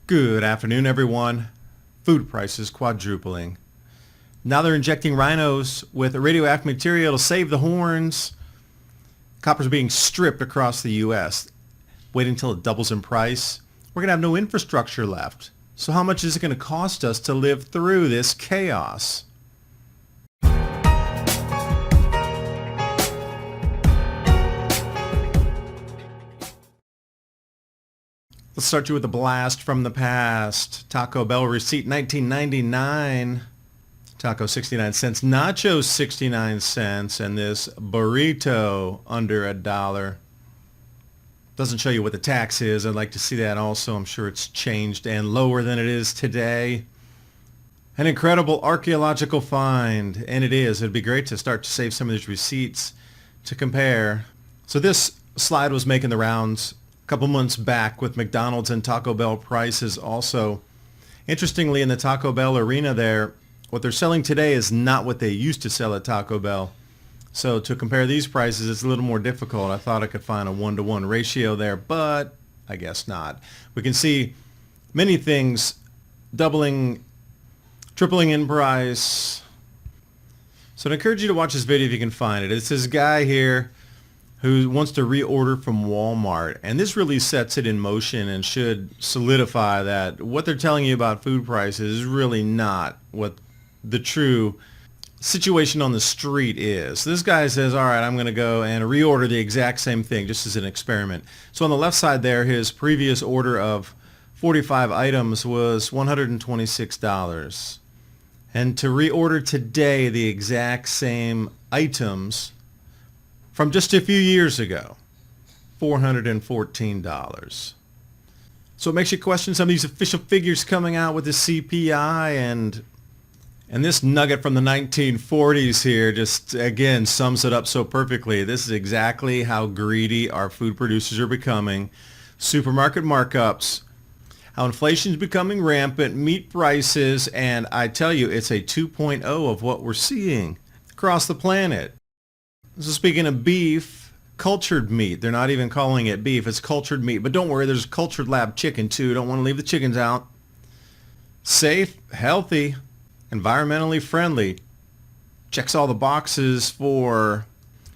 Good afternoon, everyone. Food prices quadrupling. Now they're injecting rhinos with radioactive material to save the horns. Copper's being stripped across the U.S. Wait until it doubles in price. We're going to have no infrastructure left. So how much is it going to cost us to live through this chaos? Let's start you with a blast from the past. Taco Bell receipt 1999. Taco 69 cents. Nachos 69 cents. And this burrito under $1. Doesn't show you what the tax is. I'd like to see that also. I'm sure it's changed and lower than it is today. An incredible archaeological find. And it is. It'd be great to start to save some of these receipts to compare. So this slide was making the rounds couple months back with McDonald's and Taco Bell prices also. Interestingly, in the Taco Bell arena there, what they're selling today is not what they used to sell at Taco Bell. So to compare these prices, it's a little more difficult. I thought I could find a 1-to-1 ratio there, but I guess not. We can see many things doubling, tripling in price. So I'd encourage you to watch this video if you can find it. It's this guy here who wants to reorder from Walmart. And this really sets it in motion and should solidify that what they're telling you about food prices is really not what the true situation on the street is. This guy says, all right, I'm going to go and reorder the exact same thing just as an experiment. So on the left side there, his previous order of 45 items was $126. And to reorder today the exact same items from just a few years ago, $414. So it makes you question some of these official figures coming out with the CPI, and this nugget from the 1940s here just, again, sums it up so perfectly. This is exactly how greedy our food producers are becoming. Supermarket markups, how inflation is becoming rampant, meat prices, and I tell you, it's a 2.0 of what we're seeing across the planet. So speaking of beef, cultured meat. They're not even calling it beef. It's cultured meat. But don't worry, there's cultured lab chicken too. Don't want to leave the chickens out. Safe, healthy, environmentally friendly. Checks all the boxes for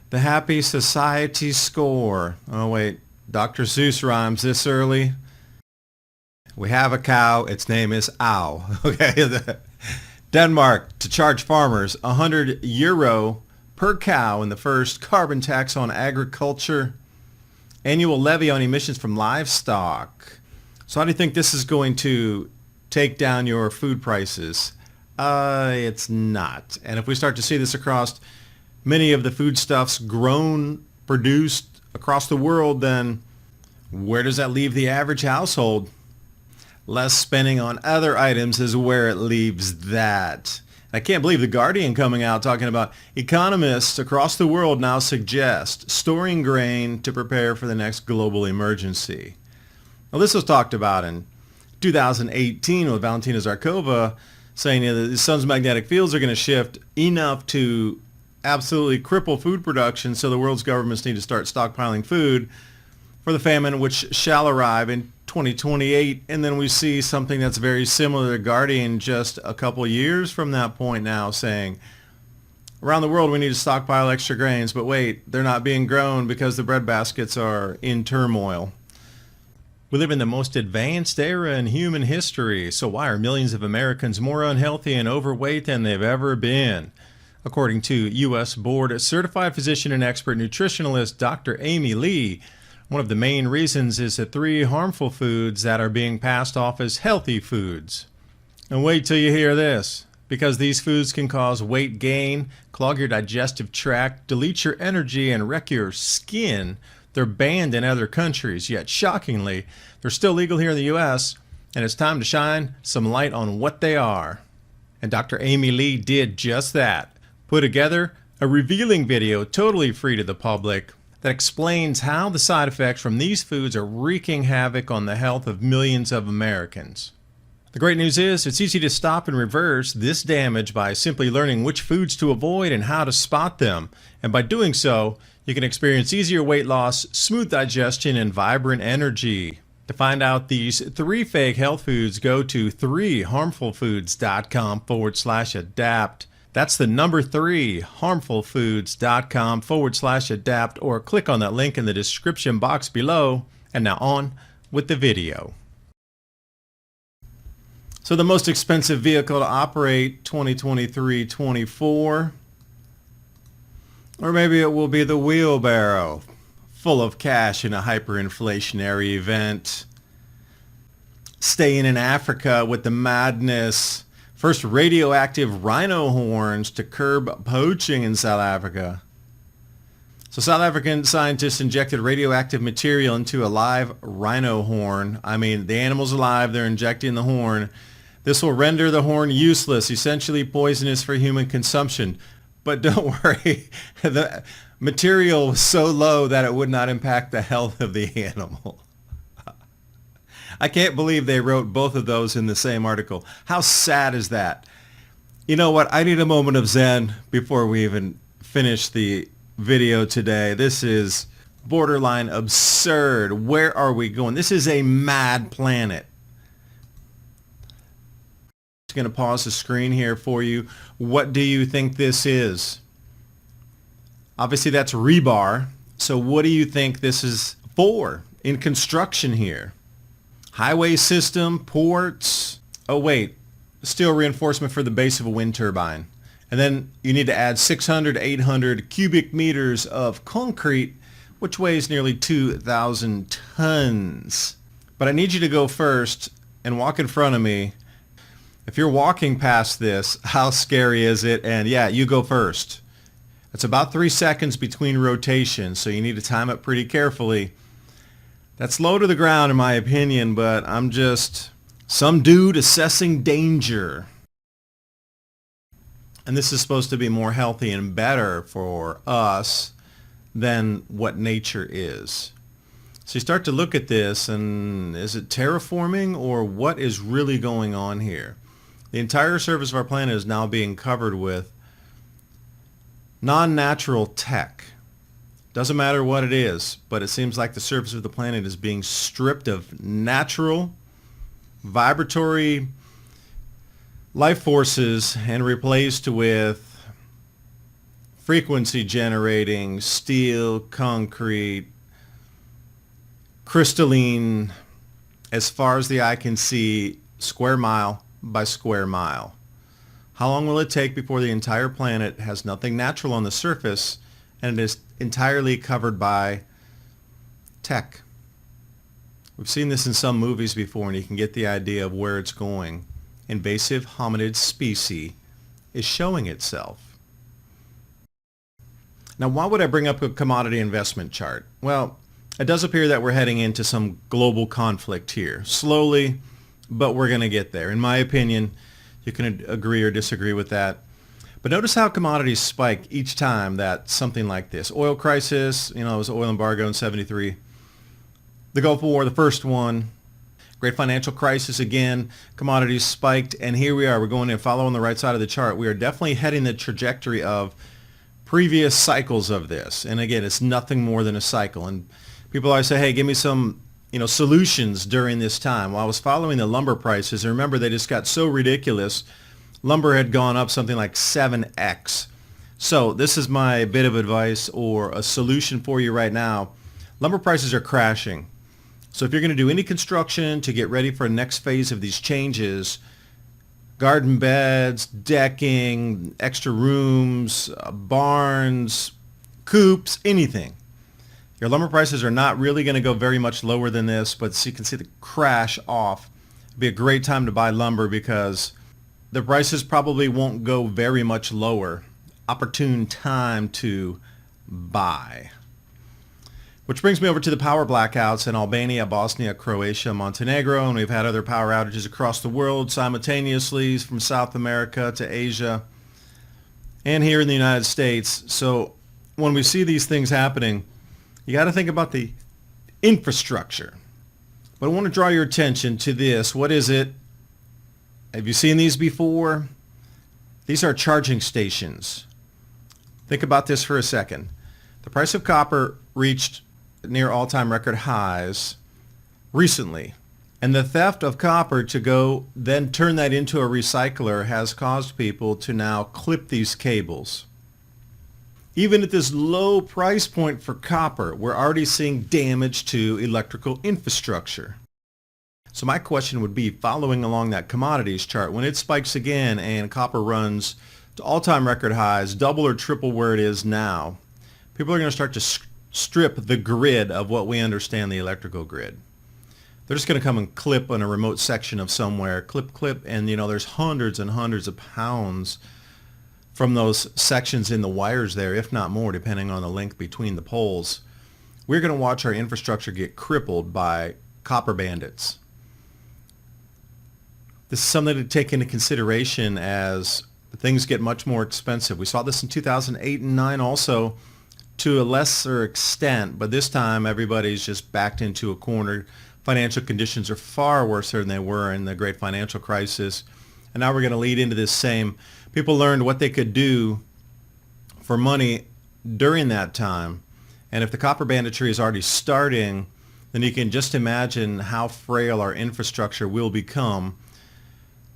the Happy Society score. Oh wait, Dr. Seuss rhymes this early. We have a cow. Its name is Ow. Okay. Denmark to charge farmers €100 per cow in the first carbon tax on agriculture. Annual levy on emissions from livestock. So how do you think this is going to take down your food prices? It's not. And if we start to see this across many of the foodstuffs grown, produced across the world, then where does that leave the average household? Less spending on other items is where it leaves that. I can't believe The Guardian coming out talking about economists across the world now suggest storing grain to prepare for the next global emergency. Well, this was talked about in 2018 with Valentina Zarkova saying that the sun's magnetic fields are going to shift enough to absolutely cripple food production, so the world's governments need to start stockpiling food for the famine, which shall arrive in 2028, and then we see something that's very similar to Guardian just a couple years from that point now saying around the world we need to stockpile extra grains, but wait, they're not being grown because the bread baskets are in turmoil. We live in the most advanced era in human history, so why are millions of Americans more unhealthy and overweight than they've ever been? According to U.S. Board Certified Physician and Expert Nutritionalist Dr. Amy Lee, one of the main reasons is the 3 harmful foods that are being passed off as healthy foods. And wait till you hear this. Because these foods can cause weight gain, clog your digestive tract, delete your energy, and wreck your skin, they're banned in other countries. Yet, shockingly, they're still legal here in the U.S., and it's time to shine some light on what they are. And Dr. Amy Lee did just that. Put together a revealing video totally free to the public that explains how the side effects from these foods are wreaking havoc on the health of millions of Americans. The great news is it's easy to stop and reverse this damage by simply learning which foods to avoid and how to spot them. And by doing so, you can experience easier weight loss, smooth digestion, and vibrant energy. To find out these 3 fake health foods, go to 3harmfulfoods.com/adapt. That's the number 3, harmfulfoods.com/adapt, or click on that link in the description box below. And now on with the video. So the most expensive vehicle to operate 2023-24, or maybe it will be the wheelbarrow, full of cash in a hyperinflationary event. Staying in Africa with the madness. First radioactive rhino horns to curb poaching in South Africa. So South African scientists injected radioactive material into a live rhino horn. I mean, the animal's alive, they're injecting the horn. This will render the horn useless, essentially poisonous for human consumption. But don't worry, the material was so low that it would not impact the health of the animal. I can't believe they wrote both of those in the same article. How sad is that? You know what? I need a moment of zen before we even finish the video today. This is borderline absurd. Where are we going? This is a mad planet. I'm going to pause the screen here for you. What do you think this is? Obviously that's rebar. So what do you think this is for in construction here? Highway system, ports. Oh wait, steel reinforcement for the base of a wind turbine. And then you need to add 600 to 800 cubic meters of concrete, which weighs nearly 2,000 tons. But I need you to go first and walk in front of me. If you're walking past this, how scary is it? And yeah, you go first. It's about 3 seconds between rotations, so you need to time it pretty carefully. That's low to the ground in my opinion, but I'm just some dude assessing danger. And this is supposed to be more healthy and better for us than what nature is. So you start to look at this, and is it terraforming, or what is really going on here? The entire surface of our planet is now being covered with non-natural tech. Doesn't matter what it is, but it seems like the surface of the planet is being stripped of natural, vibratory life forces and replaced with frequency generating steel, concrete, crystalline, as far as the eye can see, square mile by square mile. How long will it take before the entire planet has nothing natural on the surface and it is entirely covered by tech? We've seen this in some movies before, and you can get the idea of where it's going. Invasive hominid species is showing itself. Now, why would I bring up a commodity investment chart? Well, it does appear that we're heading into some global conflict here. Slowly, but we're going to get there. In my opinion, you can agree or disagree with that. But notice how commodities spike each time that something like this. Oil crisis, it was oil embargo in 73. The Gulf War, the first one. Great financial crisis again. Commodities spiked, and here we are. We're going to follow on the right side of the chart. We are definitely heading the trajectory of previous cycles of this. And again, it's nothing more than a cycle. And people always say, hey, give me some solutions during this time. Well, I was following the lumber prices, and remember, they just got so ridiculous. Lumber had gone up something like 7x. So this is my bit of advice or a solution for you right now. Lumber prices are crashing. So if you're going to do any construction to get ready for the next phase of these changes, garden beds, decking, extra rooms, barns, coops, anything, your lumber prices are not really going to go very much lower than this, but so you can see the crash off. It'd be a great time to buy lumber because the prices probably won't go very much lower. Opportune time to buy. Which brings me over to the power blackouts in Albania, Bosnia, Croatia, Montenegro, and we've had other power outages across the world simultaneously from South America to Asia and here in the United States. So when we see these things happening, you got to think about the infrastructure. But I want to draw your attention to this. What is it? Have you seen these before? These are charging stations. Think about this for a second. The price of copper reached near all-time record highs recently. And the theft of copper to go then turn that into a recycler has caused people to now clip these cables. Even at this low price point for copper, we're already seeing damage to electrical infrastructure. So my question would be, following along that commodities chart, when it spikes again and copper runs to all-time record highs, double or triple where it is now, people are going to start to strip the grid of what we understand the electrical grid. They're just going to come and clip on a remote section of somewhere, clip, and there's hundreds and hundreds of pounds from those sections in the wires there, if not more, depending on the length between the poles. We're going to watch our infrastructure get crippled by copper bandits. This is something to take into consideration as things get much more expensive. We saw this in 2008 and 9 also to a lesser extent, but this time everybody's just backed into a corner. Financial conditions are far worse than they were in the great financial crisis. And now we're going to lead into this same. People learned what they could do for money during that time. And if the copper banditry is already starting, then you can just imagine how frail our infrastructure will become.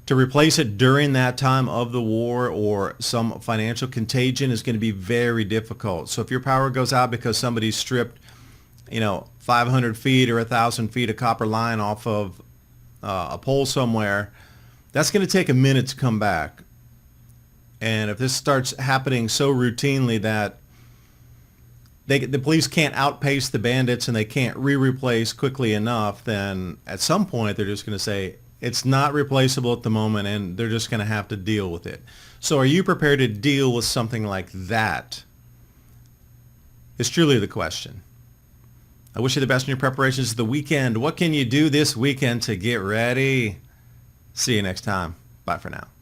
To replace it during that time of the war or some financial contagion is going to be very difficult. So if your power goes out because somebody stripped 500 feet or 1,000 feet of copper line off of a pole somewhere, that's going to take a minute to come back. And if this starts happening so routinely that the police can't outpace the bandits and they can't replace quickly enough, then at some point they're just going to say it's not replaceable at the moment, and they're just going to have to deal with it. So are you prepared to deal with something like that? Is truly the question. I wish you the best in your preparations for the weekend. What can you do this weekend to get ready? See you next time. Bye for now.